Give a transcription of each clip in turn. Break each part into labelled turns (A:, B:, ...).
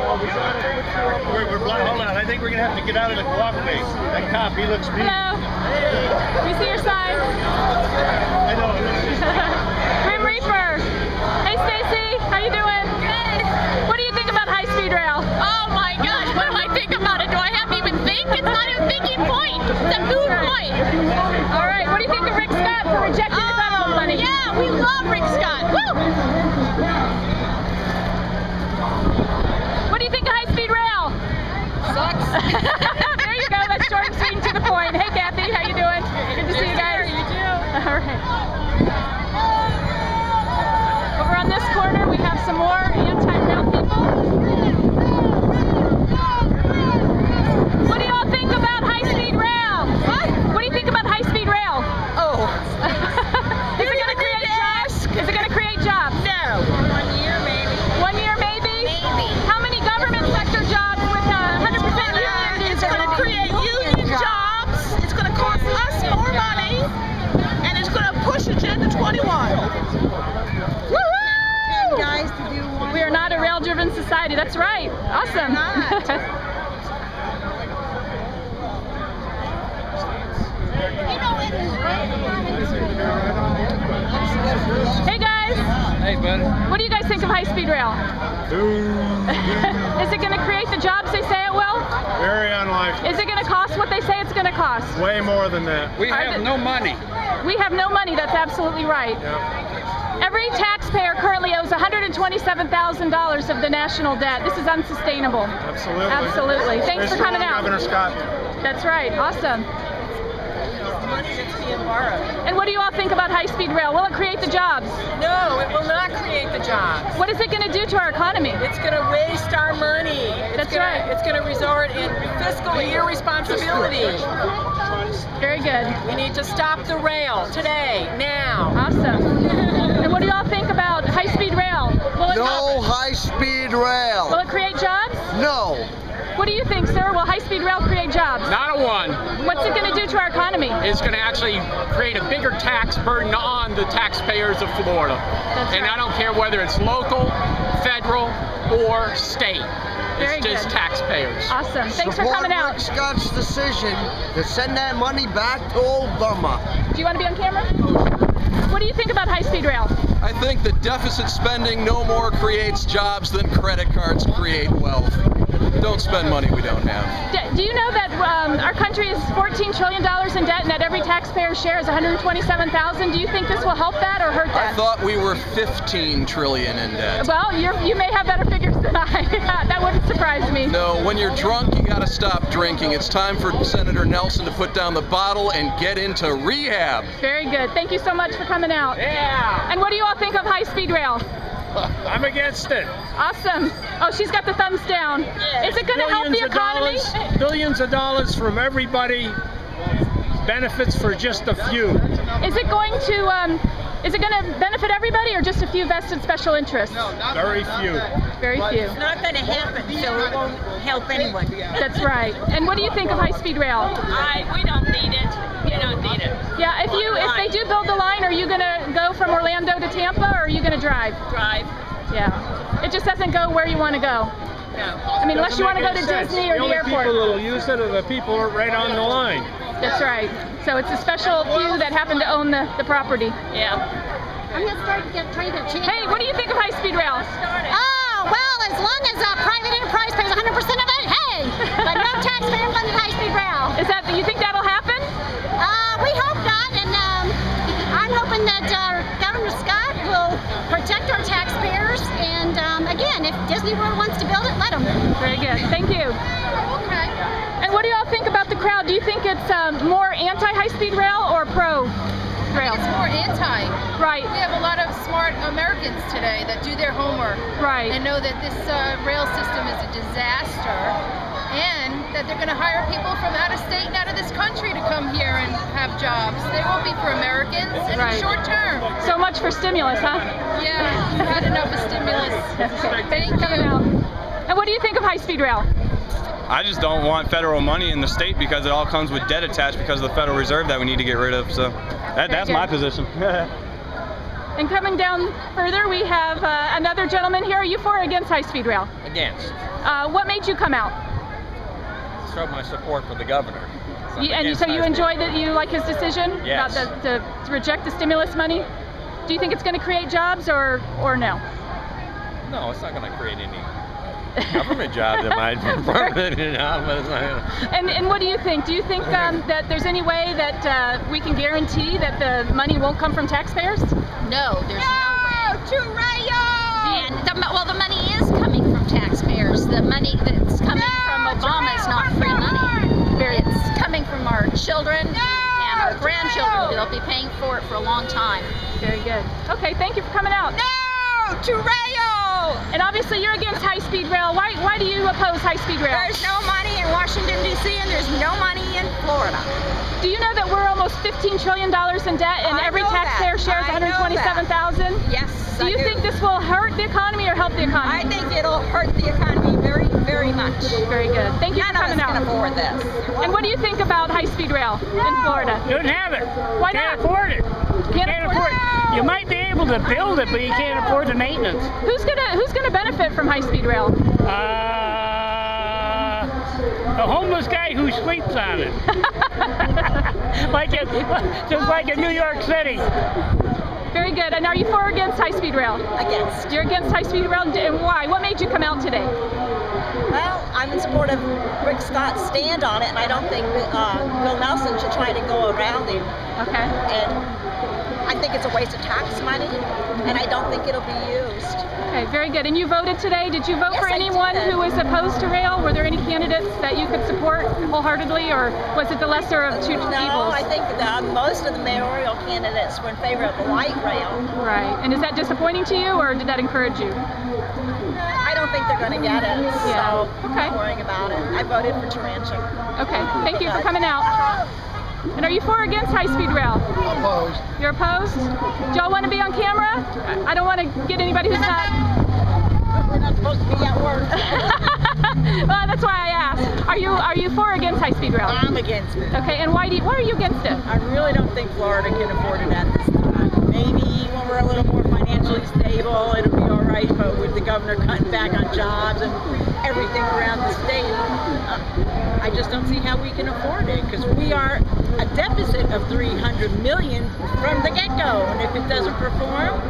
A: Hold on, I think we're going to have to get out of the walkway. That cop, he looks mean.
B: Hello. We see your sign.
A: I know.
B: Grim Reaper. Hey, Stacy. How you doing?
C: Good.
B: What do you think about high-speed rail?
C: Oh my gosh, what do I think about it? Do I have to even think? It's not a thinking point. It's a moot point.
B: All right. What do you think of Rick Scott for rejecting the federal money?
C: Yeah, we love Rick Scott. Woo!
B: What do you think of high-speed rail?
C: Sucks.
B: There you go. That's short and sweet and to the point. Hey, Kathy. How you doing? Good to see you guys.
C: You too.
B: All right. Over on this corner, we have some more anti-rail people. What do y'all think about high-speed rail? What do you think about high-speed rail?
C: Oh.
B: Is it going to create jobs? Is it going to create jobs?
C: No. 1 year maybe.
B: 1 year maybe?
C: Maybe.
B: How many government sector jobs with 100% union?
C: It's going to create union jobs. It's going to cost us more money. And it's going to push Agenda 21.
B: Woohoo!
C: Guys to do one.
B: We are not a rail-driven society. That's right. Awesome. Hey guys.
A: Hey, buddy.
B: What do you guys think of high-speed rail? Is it going to create the jobs they say it will?
A: Very unlikely.
B: Is it going to cost what they say it's going to cost?
A: Way more than that.
D: We have no money.
B: We have no money. That's absolutely right.
A: Yep.
B: Every taxpayer currently owes $127,000 of the national debt. This is unsustainable.
A: Absolutely.
B: Absolutely. Thanks for coming out.
A: Governor Scott.
B: That's right. Awesome.
C: Money that's being borrowed.
B: And what do you all think about high-speed rail? Will it create the jobs?
C: No, it will not create the jobs.
B: What is it going to do to our economy?
C: It's going to waste our money.
B: That's right.
C: It's going to result in fiscal irresponsibility.
B: Very good.
C: We need to stop the rail today, now.
B: Awesome. And what do you all think about high-speed rail? Will it
E: No high-speed
B: Will
E: rail.
B: it create jobs?
E: No.
B: What do you think, sir? Will high-speed rail create jobs?
D: Not a one.
B: What's it going to do to our economy?
D: It's going to actually create a bigger tax burden on the taxpayers of Florida.
B: That's
D: And
B: right.
D: I don't care whether it's local, federal, or state.
B: Very
D: It's just
B: good.
D: taxpayers.
B: Awesome. Thanks for
E: Support
B: coming out.
E: Rick Scott's decision to send that money back to Obama.
B: Do you want to be on camera? What do you think about high-speed rail?
F: I think that deficit spending no more creates jobs than credit cards create wealth. Don't spend money we don't have.
B: Do you know that our country is $14 trillion in debt and that every taxpayer's share is $127,000? Do you think this will help that or hurt that?
F: I thought we were 15 trillion in debt.
B: Well, you may have better figures than I. That wouldn't surprise me.
F: No, when you're drunk, you gotta stop drinking. It's time for Senator Nelson to put down the bottle and get into rehab.
B: Very good. Thank you so much for coming out.
D: Yeah.
B: And what do you all think of high-speed rail?
A: I'm against it.
B: Awesome. Oh, she's got the thumbs down. Is it going to help the economy?
A: Billions of dollars from everybody. Benefits for just a few.
B: Is it going to benefit everybody or just a few vested special interests?
A: Very few.
B: Very few.
C: It's not going to happen, so it won't help anyone.
B: That's right. And what do you think of high-speed rail?
C: We don't need it. We don't need it.
B: Yeah, if they do build the line, are you going to go from Orlando to Tampa or are you going to drive?
C: Drive.
B: Yeah. It just doesn't go where you want to go.
C: No.
B: I mean, unless you want to go to Disney or the airport.
A: The only people that will use it are the people right on the line.
B: That's right. So it's a special few that happen to own the property.
C: Yeah.
G: I'm going to start trying to change.
B: Hey, what do you think of high-speed rail?
G: Oh, well, as long as a private enterprise pays 100% of it, hey! But no taxpayer-funded high-speed rail.
B: You think that'll happen?
G: We hope not, and I'm hoping that Governor Scott will protect our taxpayers. And again, if Disney World wants to build it, let them.
B: Very good. Thank you.
G: Okay.
B: And what do y'all think about the crowd? Do you think it's more anti-high-speed rail or pro-rail?
H: It's more anti.
B: Right.
H: We have a lot of smart Americans today that do their homework
B: Right.
H: and know that this rail system is a disaster and that they're going to hire people from out of state and out of this country to come here and have jobs. They won't be for Americans and
B: Right.
H: in short term.
B: So much for stimulus, huh?
H: Yeah, you had enough of stimulus.
B: Thanks for coming out. And what do you think of high-speed rail?
I: I just don't want federal money in the state because it all comes with debt attached because of the Federal Reserve that we need to get rid of. So that's my position.
B: And coming down further, we have another gentleman here. Are you for or against high-speed rail?
J: Against.
B: What made you come out?
J: Show my support for the governor. So
B: So you enjoy that? You like his decision
J: Yes.
B: about to reject the stimulus money? Do you think it's going to create jobs or no?
J: No, it's not going to create any government jobs. It might be permanent, but it's not gonna...
B: And what do you think? Do you think that there's any way that we can guarantee that the money won't come from taxpayers?
K: No, there's no way.
G: To Rayo!
K: And the money is coming from taxpayers. The money that's coming from Obama is not free money. It's coming from our children and our grandchildren. They'll be paying for it for a long time.
B: Very good. Okay, thank you for coming out.
C: No to Rayo!
B: And obviously you're against high-speed rail. Why do you oppose high-speed rail?
C: There's no money in Washington, D.C., and there's no money in Florida.
B: Do you know that we're almost $15 trillion in debt and every taxpayer shares $127,000?
C: Yes.
B: Do you think this will hurt the economy or help the economy?
C: I think it'll hurt the economy very, very much.
B: Very good. Thank you for coming out.
C: None of us can afford this.
B: And what do you think about high-speed rail in Florida?
A: Don't have it.
B: Why
A: Can't
B: not?
A: afford it.
B: Can't afford it.
A: You might be able to build it, but you can't afford the maintenance.
B: Who's gonna benefit from high-speed rail?
A: A homeless guy who sleeps on it. Just like in New York City.
B: Very good. And are you for or against high-speed rail?
C: Against.
B: You're against high-speed rail, and why? What made you come out today?
C: Well, I'm in support of Rick Scott's stand on it, and I don't think Bill Nelson should try to go around him.
B: Okay.
C: And I think it's a waste of tax money, and I don't think it'll be used.
B: Okay, very good. And you voted today. Did you vote
C: Yes,
B: for
C: I
B: anyone
C: did.
B: who was opposed to rail? Were there any candidates that you could support wholeheartedly, or was it the lesser of two evils?
C: No, I think most of the mayoral candidates were in favor of the light rail.
B: Right. And is that disappointing to you, or did that encourage you?
C: I don't think they're going to get it, so I'm
B: Okay.
C: not worrying about it. I voted for Tarantula.
B: Okay. Thank you for coming out. And are you for or against high-speed rail?
E: Opposed.
B: You're opposed? Do y'all want to be on camera? I don't want to get anybody who's not.
C: We're not supposed to be at work.
B: Well, that's why I asked. Are you for or against high-speed rail?
C: I'm against it.
B: Okay. And why are you against it?
C: I really don't think Florida can afford it at this time. Maybe when we're a little more financially stable, it'll be all right, but with the governor cutting back on jobs and everything around the state, I just don't see how we can afford it, because we are a deficit of $300 million from the get-go, and if it doesn't perform,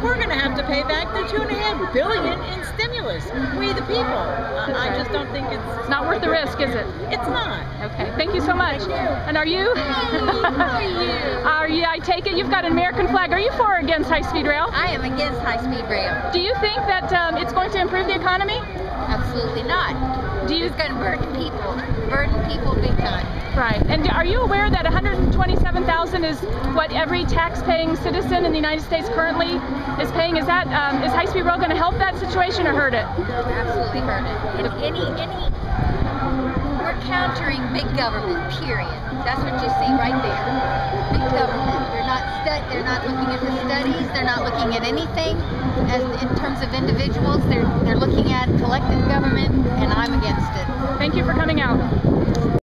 C: we're going to have to pay back the $2.5 billion in stimulus. We the people. I just don't think
B: It's not worth the risk, is it?
C: it's not.
B: Okay, thank you so much. And are you? Are you? I take it you've got an American flag. Are you for or against high-speed rail?
K: I am against high-speed rail.
B: Do you think that it's going to improve the economy?
K: Absolutely not.
B: Do you?
K: It's going to burden people big time.
B: Right. And are you aware that $127,000 is what every tax-paying citizen in the United States currently is paying? Is that is high-speed rail going to help that situation or hurt it?
K: Absolutely hurt it. We're countering big government, period. That's what you see right there. Big government. They're not looking at the studies. They're not looking at anything as in terms of individuals. They're looking at collective government, and I'm against it.
B: Thank you for coming out.